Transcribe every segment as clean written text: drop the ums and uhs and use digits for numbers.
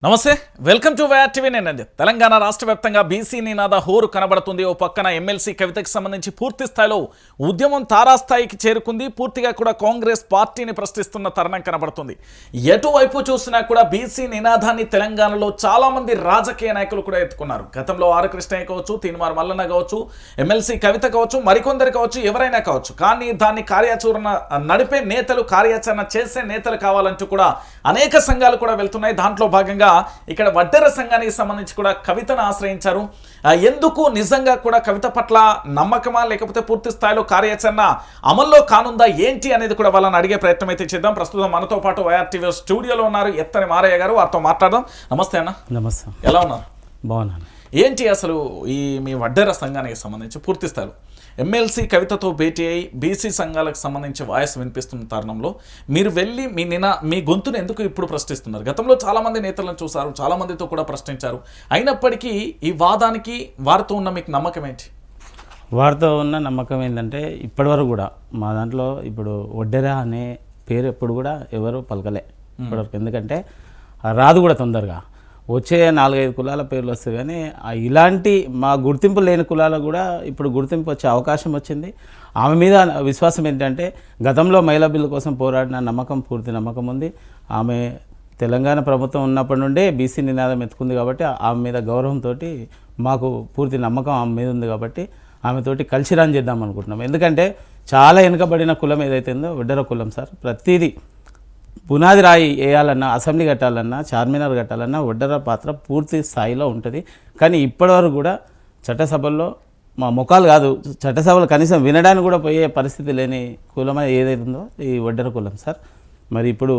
నమస్తే welcome to YR TV. నేను తెలంగాణ రాష్ట్ర వ్యాప్తంగా బీసీ నినాద హోరు కనబడుతుంది. ఓ పక్కన ఎమ్మెల్సీ కవితకు సంబంధించి పూర్తి స్థాయిలో ఉద్యమం తారాస్థాయికి చేరుకుంది. పూర్తిగా కూడా కాంగ్రెస్ పార్టీని ప్రశ్నిస్తున్న తరుణం కనబడుతుంది. ఎటువైపు చూసినా కూడా బీసీ నినాదాన్ని తెలంగాణలో చాలా మంది రాజకీయ నాయకులు కూడా ఎత్తుకున్నారు. గతంలో ఆర్ కృష్ణయ్య కావచ్చు, తీన్మార్ మల్లన్న కావచ్చు, ఎమ్మెల్సీ కవిత కావచ్చు, మరికొందరు కావచ్చు, ఎవరైనా కావచ్చు, కానీ దాన్ని కార్యాచరణ నడిపే నేతలు, కార్యాచరణ చేసే నేతలు కావాలంటూ కూడా అనేక సంఘాలు కూడా వెళ్తున్నాయి. దాంట్లో భాగంగా ఇక్కడ వడ్డెర సంఘానికి సంబంధించి కూడా కవితను ఆశ్రయించారు. ఎందుకు నిజంగా కూడా కవిత పట్ల నమ్మకమా లేకపోతే పూర్తి స్థాయిలో కార్యాచరణ అమల్లో కానుందా ఏంటి అనేది కూడా వాళ్ళని అడిగే ప్రయత్నం అయితే చేద్దాం. ప్రస్తుతం మనతో పాటు వైఆర్ టీవీ స్టూడియోలో ఉన్నారు ఎత్తని మారయ్య గారు. వారితో మాట్లాడదాం. నమస్తే అన్న. నమస్తే. ఎలా ఉన్నారు? బాగున్నాను. ఏంటి అసలు ఈ మీ వడ్డెర సంఘానికి సంబంధించి పూర్తి స్థాయిలో ఎమ్మెల్సీ కవితతో భేటీ అయి బీసీ సంఘాలకు సంబంధించి వాయిస్ వినిపిస్తున్న తరుణంలో మీరు వెళ్ళి మీ గొంతును ఎందుకు ఇప్పుడు ప్రశ్నిస్తున్నారు? గతంలో చాలామంది నేతలను చూశారు, చాలామందితో కూడా ప్రశ్నించారు. అయినప్పటికీ ఈ వాదానికి వారితో ఉన్న మీకు నమ్మకం ఏంటి? వారితో ఉన్న నమ్మకం ఏంటంటే ఇప్పటివరకు కూడా మా దాంట్లో ఇప్పుడు వడ్డెర అనే పేరు ఎప్పుడు కూడా ఎవరు పలకలే ఇప్పటివరకు. ఎందుకంటే రాదు కూడా తొందరగా. వచ్చే 4-5 కులాల పేర్లు వస్తాయి, కానీ ఇలాంటి మా గుర్తింపు లేని కులాలకు కూడా ఇప్పుడు గుర్తింపు వచ్చే అవకాశం వచ్చింది. ఆమె మీద విశ్వాసం ఏంటంటే గతంలో మహిళా బిల్లు కోసం పోరాడిన నమ్మకం, పూర్తి నమ్మకం ఉంది. ఆమె తెలంగాణ ప్రభుత్వం ఉన్నప్పటి నుండే బీసీ నినాదం ఎత్తుకుంది కాబట్టి ఆమె మీద గౌరవంతో మాకు పూర్తి నమ్మకం ఆమె మీద ఉంది. కాబట్టి ఆమెతోటి కలిసి రన్ చేద్దాం అనుకుంటున్నాం. ఎందుకంటే చాలా వెనుకబడిన కులం ఏదైతే ఉందో వడ్డెర కులం సార్. ప్రతిదీ పునాది రాయి వేయాలన్నా, అసెంబ్లీ కట్టాలన్నా, చార్మినార్ కట్టాలన్నా వడ్డెర పాత్ర పూర్తి స్థాయిలో ఉంటుంది. కానీ ఇప్పటివరకు కూడా చట్టసభల్లో మా ముఖాలు కాదు, చట్టసభలు కనీసం వినడానికి కూడా పోయే పరిస్థితి లేని కులం ఏదైతే ఉందో ఈ వడ్డెర కులం సార్. ఇప్పుడు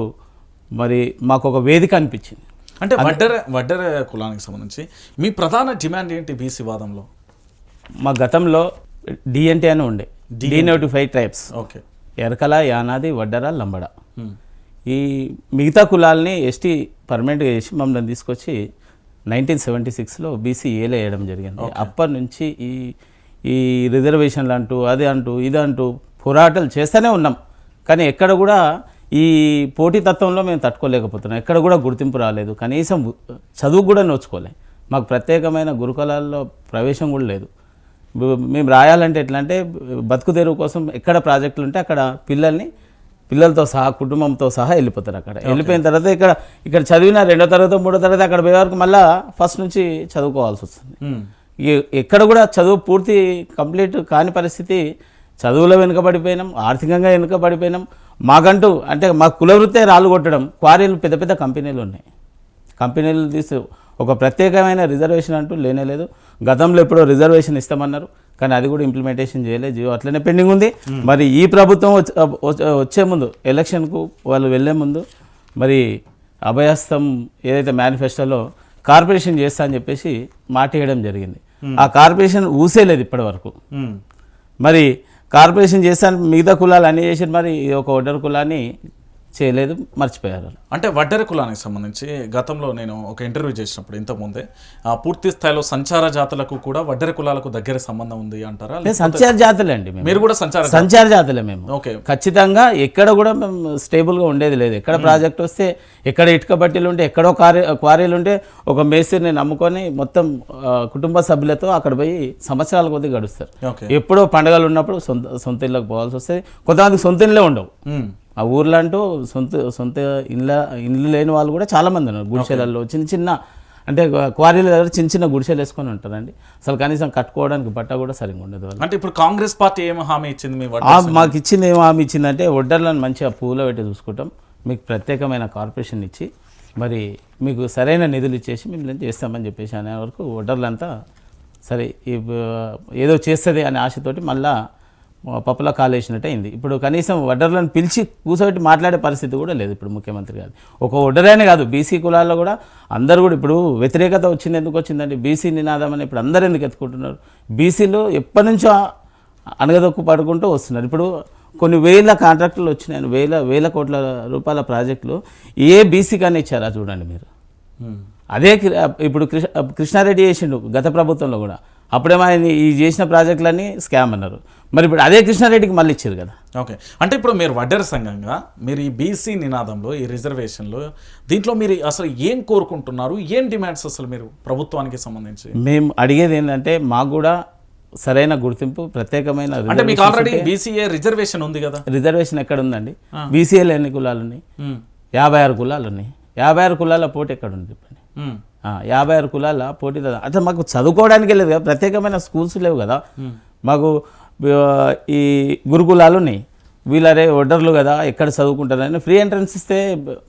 మాకు ఒక వేదిక అనిపించింది. అంటే వడ్డెర కులానికి సంబంధించి మీ ప్రధాన డిమాండ్ ఏంటి బీసీ వాదంలో? మా గతంలో డిఎన్టీ అని ఉండే, denotified tribes. Okay. Yerukala, Yanadi, Vaddera, Lambada. ఈ మిగతా కులాలని ఎస్టీ పర్మనెంట్గా చేసి మమ్మల్ని తీసుకొచ్చి 1976లో బీసీ ఏలో వేయడం జరిగింది. అప్పటి నుంచి ఈ రిజర్వేషన్లు అంటూ అది అంటూ ఇది అంటూ పోరాటాలు చేస్తూనే ఉన్నాం. కానీ ఎక్కడ కూడా ఈ పోటీతత్వంలో మేము తట్టుకోలేకపోతున్నాం. ఎక్కడ కూడా గుర్తింపు రాలేదు. కనీసం చదువు కూడా నోచుకోలే. మాకు ప్రత్యేకమైన గురుకులాల్లో ప్రవేశం కూడా లేదు. మేము రాయాలంటే ఎట్లా అంటే బతుకు తెరువు కోసం ఎక్కడ ప్రాజెక్టులు ఉంటే అక్కడ పిల్లలతో సహా, కుటుంబంతో సహా వెళ్ళిపోతారు. అక్కడ వెళ్ళిపోయిన తర్వాత ఇక్కడ చదివిన 2వ తరగతి 3వ తరగతి అక్కడ పోయే వరకు మళ్ళీ ఫస్ట్ నుంచి చదువుకోవాల్సి వస్తుంది. ఎక్కడ కూడా చదువు పూర్తి కంప్లీట్ కాని పరిస్థితి. చదువులో వెనుకబడిపోయినాం, ఆర్థికంగా వెనుకబడిపోయినాం. మాకంటూ అంటే మా కులవృత్తే రాళ్ళు కొట్టడం. క్వారీలు పెద్ద పెద్ద కంపెనీలు ఉన్నాయి. కంపెనీలు తీసి ఒక ప్రత్యేకమైన రిజర్వేషన్ అంటూ లేనేలేదు. గతంలో ఎప్పుడో రిజర్వేషన్ ఇస్తామన్నారు, కానీ అది కూడా ఇంప్లిమెంటేషన్ చేయలేదు. జియో అట్లనే పెండింగ్ ఉంది. మరి ఈ ప్రభుత్వం వచ్చే ముందు, ఎలక్షన్కు వాళ్ళు వెళ్ళే ముందు అభయస్థం ఏదైతే మేనిఫెస్టోలో కార్పొరేషన్ చేస్తా అని చెప్పేసి మాట వేయడం జరిగింది. ఆ కార్పొరేషన్ ఊసేలేదు ఇప్పటి వరకు. కార్పొరేషన్ చేస్తాను మిగతా కులాలు అన్నీ చేసి ఒక వడ్డెర కులాన్ని చేయలేదు, మర్చిపోయారు. అంటే వడ్డెర కులానికి సంబంధించి గతంలో నేను ఒక ఇంటర్వ్యూ చేసినప్పుడు ఇంతకుముందే పూర్తి స్థాయిలో సంచార జాతులకు కూడా వడ్డెర కులాలకు దగ్గర సంబంధం ఉంది అంటారా? సంచార జాతులే అండి. మీరు కూడా సంచార జాతులే మేము. ఓకే. ఖచ్చితంగా ఎక్కడ కూడా మేము స్టేబుల్గా ఉండేది లేదు. ఎక్కడ ప్రాజెక్ట్ వస్తే, ఎక్కడ ఇటుక బట్టీలు ఉంటే, ఎక్కడో క్వారీలు ఉంటే ఒక మేస్త్రిని నమ్ముకొని మొత్తం కుటుంబ సభ్యులతో అక్కడ పోయి సంవత్సరాల కొద్దీ గడుస్తారు. ఎప్పుడో పండుగలు ఉన్నప్పుడు సొంత ఇళ్ళకి పోవాల్సి వస్తుంది. కొంతమందికి సొంత ఇళ్ళే ఉండవు. ఆ ఊర్లో అంటూ సొంత ఇల్లు లేని వాళ్ళు కూడా చాలామంది ఉన్నారు. గుడిసెలలో చిన్న అంటే క్వారీల దగ్గర చిన్న గుడిసెలు వేసుకొని ఉంటారండి. అసలు కనీసం కట్టుకోవడానికి బట్ట కూడా సరిగ్గా ఉండదు. అంటే ఇప్పుడు కాంగ్రెస్ పార్టీ ఏమో హామీ ఇచ్చింది? మాకు ఇచ్చింది ఏమో హామీ ఇచ్చిందంటే వడ్డర్లను మంచిగా పూలో పెట్టి చూసుకుంటాం, మీకు ప్రత్యేకమైన కార్పొరేషన్ ఇచ్చి మీకు సరైన నిధులు ఇచ్చేసి మిమ్మల్ని చేస్తామని చెప్పేసి అనే వరకు వడ్డర్లంతా సరే ఏదో చేస్తుంది అనే ఆశతోటి మళ్ళా పప్పులా కాలేసినట్టు అయింది. ఇప్పుడు కనీసం వడ్డర్లను పిలిచి కూర్చోబెట్టి మాట్లాడే పరిస్థితి కూడా లేదు ఇప్పుడు ముఖ్యమంత్రి గారు. ఒక వడ్డరైనా కాదు, బీసీ కులాల్లో కూడా అందరూ కూడా ఇప్పుడు వ్యతిరేకత వచ్చింది. ఎందుకు వచ్చిందంటే బీసీ నినాదం అని ఇప్పుడు అందరూ ఎందుకు ఎత్తుకుంటున్నారు? బీసీలు ఎప్పటి నుంచో అణగదొక్కు పడుకుంటూ వస్తున్నారు. ఇప్పుడు కొన్ని వేల కాంట్రాక్టులు వచ్చినాయి, వేల కోట్ల రూపాయల ప్రాజెక్టులు ఏ బీసీ కానీ ఇచ్చారా చూడండి మీరు. అదే ఇప్పుడు కృష్ణారెడ్డి చేసిండు గత ప్రభుత్వంలో కూడా. అప్పుడేమో ఆయన ఈ చేసిన ప్రాజెక్టులన్నీ స్కామ్ అన్నారు. మరి ఇప్పుడు అదే కృష్ణారెడ్డికి మళ్ళీ ఇచ్చారు కదా. ఓకే, అంటే ఇప్పుడు మీరు వడ్డెర సంఘంగా మీరు ఈ బీసీ నినాదంలో ఈ రిజర్వేషన్లో దీంట్లో మీరు అసలు ఏం కోరుకుంటున్నారు, ఏం డిమాండ్స్ అసలు మీరు ప్రభుత్వానికి సంబంధించి? మేము అడిగేది ఏంటంటే మాకు కూడా సరైన గుర్తింపు, ప్రత్యేకమైన అంటే మీకు ఆల్రెడీ బీసీఏ రిజర్వేషన్ ఉంది కదా. రిజర్వేషన్ ఎక్కడ ఉందండి? బీసీఏలో ఎన్ని కులాలు ఉన్నాయి? 56 కులాలు ఉన్నాయి. 56 కులాల పోటీ ఎక్కడ ఉంది చెప్పండి? 56 కులాల పోటీ అసలు మాకు చదువుకోవడానికి లేదు కదా, ప్రత్యేకమైన స్కూల్స్ లేవు కదా. మాకు ఈ గురుకులాలు ఉన్నాయి. వీళ్ళరే వడ్డర్లు కదా, ఎక్కడ చదువుకుంటారని ఫ్రీ ఎంట్రన్స్ ఇస్తే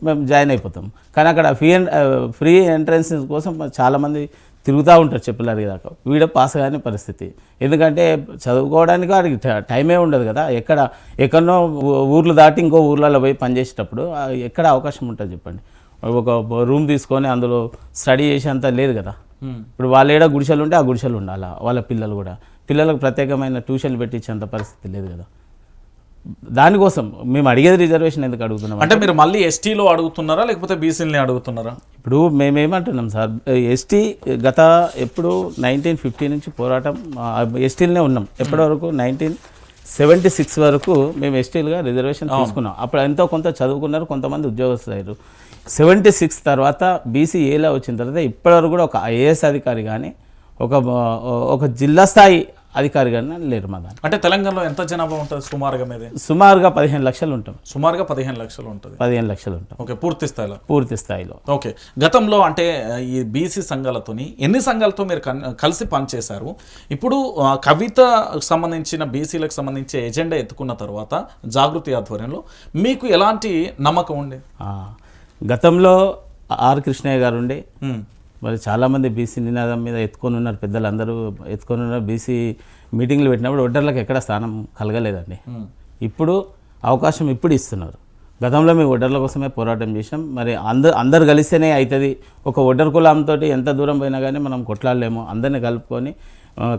మేము జాయిన్ అయిపోతాం. కానీ అక్కడ ఫ్రీ ఎంట్రన్స్ కోసం చాలామంది తిరుగుతూ ఉంటారు చెప్పులారు దాకా. వీడ పాస్ కాని పరిస్థితి. ఎందుకంటే చదువుకోవడానికి వాడికి టైమే ఉండదు కదా. ఎక్కడనో ఊర్లు దాటి ఇంకో ఊర్లలో పోయి పనిచేసేటప్పుడు ఎక్కడ అవకాశం ఉంటుంది చెప్పండి? ఒక రూమ్ తీసుకొని అందులో స్టడీ చేసేంత లేదు కదా. ఇప్పుడు వాళ్ళు ఏడా గుడిసెలు ఉంటే ఆ గుడిసెలు ఉండాలి. వాళ్ళ పిల్లలకు ప్రత్యేకమైన ట్యూషన్లు పెట్టించేంత పరిస్థితి లేదు కదా. దానికోసం మేము అడిగేది రిజర్వేషన్ ఎందుకు అడుగుతున్నాం అంటే మీరు మళ్ళీ ఎస్టీలో అడుగుతున్నారా లేకపోతే బీసీలని అడుగుతున్నారా? ఇప్పుడు మేమేమంటున్నాం సార్, ఎస్టీ గత ఎప్పుడు 1950 నుంచి పోరాటం ఎస్టీలనే ఉన్నాం. ఎప్పటి వరకు 1976 వరకు మేము ఎస్టీలుగా రిజర్వేషన్ తీసుకున్నాం. అప్పుడు ఎంతో కొంత చదువుకున్నారు, కొంతమంది ఉద్యోగస్తులు అయ్యారు. 76 తర్వాత బీసీఏలో వచ్చిన తర్వాత ఇప్పటివరకు కూడా ఒక ఐఏఎస్ అధికారి కానీ ఒక జిల్లా స్థాయి అధికారి కానీ లేరు మా దాన్ని. అంటే తెలంగాణలో ఎంత జనాభా ఉంటుంది సుమారుగా? మీద సుమారుగా 15 లక్షలు ఉంటాం. సుమారుగా 15 లక్షలు ఉంటుంది. 15 లక్షలు ఉంటాం. ఓకే, పూర్తి స్థాయిలో. ఓకే, గతంలో అంటే ఈ బీసీ సంఘాలతోని ఎన్ని సంఘాలతో మీరు కలిసి పనిచేశారు? ఇప్పుడు కవిత సంబంధించిన బీసీలకు సంబంధించి ఎజెండా ఎత్తుకున్న తర్వాత జాగృతి ఆధ్వర్యంలో మీకు ఎలాంటి నమ్మకం ఉండే? గతంలో ఆర్ కృష్ణయ్య గారు ఉండే, మరి చాలామంది బీసీ నినాదం మీద ఎత్తుకొని ఉన్నారు, పెద్దలు అందరూ ఎత్తుకొని ఉన్నారు. బీసీ మీటింగ్లు పెట్టినప్పుడు ఒడ్డర్లకు ఎక్కడ స్థానం కలగలేదండి. ఇప్పుడు అవకాశం ఇప్పుడు ఇస్తున్నారు. గతంలో మేము ఒడ్డర్ల కోసమే పోరాటం చేసాం. మరి అందరు కలిస్తేనే అవుతుంది. ఒక ఒడ్డర్ కులంతో ఎంత దూరం పోయినా కానీ మనం కొట్లాడలేము. అందరినీ కలుపుకొని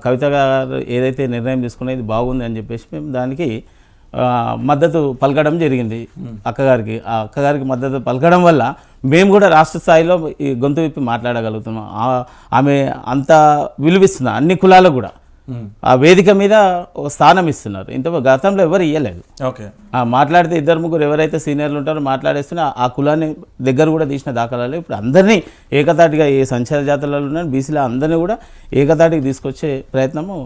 కవిత గారు ఏదైతే నిర్ణయం తీసుకునేది బాగుంది అని చెప్పేసి మేము దానికి మద్దతు పలకడం జరిగింది అక్కగారికి. ఆ అక్కగారికి మద్దతు పలకడం వల్ల మేము కూడా రాష్ట్ర స్థాయిలో ఈ గొంతు విప్పి మాట్లాడగలుగుతున్నాం. ఆమె అంత విలువిస్తుంది అన్ని కులాలకు కూడా. ఆ వేదిక మీద ఒక స్థానం ఇస్తున్నారు. గతంలో ఎవరు ఇవ్వలేదు. ఓకే, మాట్లాడితే 2-3 ఎవరైతే సీనియర్లు ఉంటారో మాట్లాడేస్తున్నా ఆ కులాన్ని దగ్గర కూడా తీసిన దాఖలాలు. ఇప్పుడు అందరినీ ఏకతాటిగా ఏ సంచార జాతరలలో ఉన్న బీసీలో అందరినీ కూడా ఏకతాటికి తీసుకొచ్చే ప్రయత్నము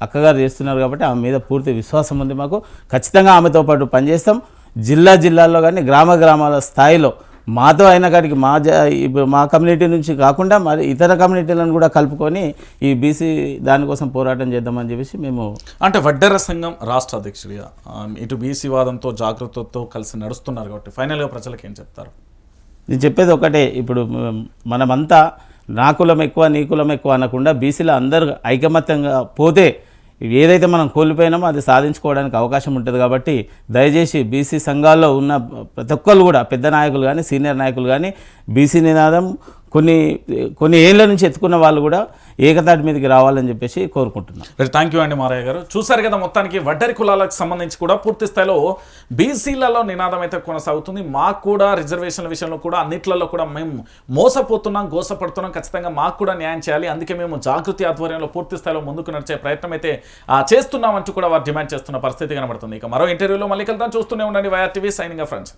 అక్కగారు చేస్తున్నారు. కాబట్టి ఆమె మీద పూర్తి విశ్వాసం ఉంది మాకు. ఖచ్చితంగా ఆమెతో పాటు పనిచేస్తాం. జిల్లాల్లో కానీ గ్రామాల స్థాయిలో మాతో అయిన కాడికి మా కమ్యూనిటీ నుంచి కాకుండా మరి ఇతర కమ్యూనిటీలను కూడా కలుపుకొని ఈ బీసీ దానికోసం పోరాటం చేద్దామని చెప్పేసి మేము. అంటే వడ్డెర సంఘం రాష్ట్ర అధ్యక్షుడిగా ఇటు బీసీ వాదంతో జాగృతితో కలిసి నడుస్తున్నారు కాబట్టి ఫైనల్గా ప్రజలకు ఏం చెప్తారు? నేను చెప్పేది ఒకటే, ఇప్పుడు మనమంతా నా కులం ఎక్కువ నీ కులం ఎక్కువ అనకుండా బీసీలో అందరూ ఐకమత్యంగా పోతే ఏదైతే మనం కోల్పోయినామో అది సాధించుకోవడానికి అవకాశం ఉంటుంది. కాబట్టి దయచేసి బీసీ సంఘాల్లో ఉన్న ప్రతి ఒక్కరు కూడా పెద్ద నాయకులు కానీ సీనియర్ నాయకులు కానీ బీసీ నినాదం కొన్ని ఏళ్ళ నుంచి ఎత్తుకున్న వాళ్ళు కూడా ఏకతాటి మీదకి రావాలని చెప్పేసి కోరుకుంటున్నాం. థ్యాంక్ యూ అండి మారయ్య గారు. చూసారు కదా, మొత్తానికి వడ్డెరి కులాలకు సంబంధించి కూడా పూర్తి స్థాయిలో బీసీలలో నినాదం అయితే కొనసాగుతుంది. మాకు కూడా రిజర్వేషన్ల విషయంలో కూడా అన్నిట్లలో కూడా మేము మోసపోతున్నాం, గోసపడుతున్నాం. ఖచ్చితంగా మాకు కూడా న్యాయం చేయాలి. అందుకే మేము జాగృతి ఆధ్వర్యంలో పూర్తి స్థాయిలో ముందుకు నడిచే ప్రయత్నం అయితే చేస్తున్నామంటూ కూడా వారు డిమాండ్ చేస్తున్న పరిస్థితి కనబడుతుంది. ఇక మరో ఇంటర్వ్యూలో మళ్ళీ కలుద్దాం. చూస్తూనే ఉండండి YR TV. Signing off friends.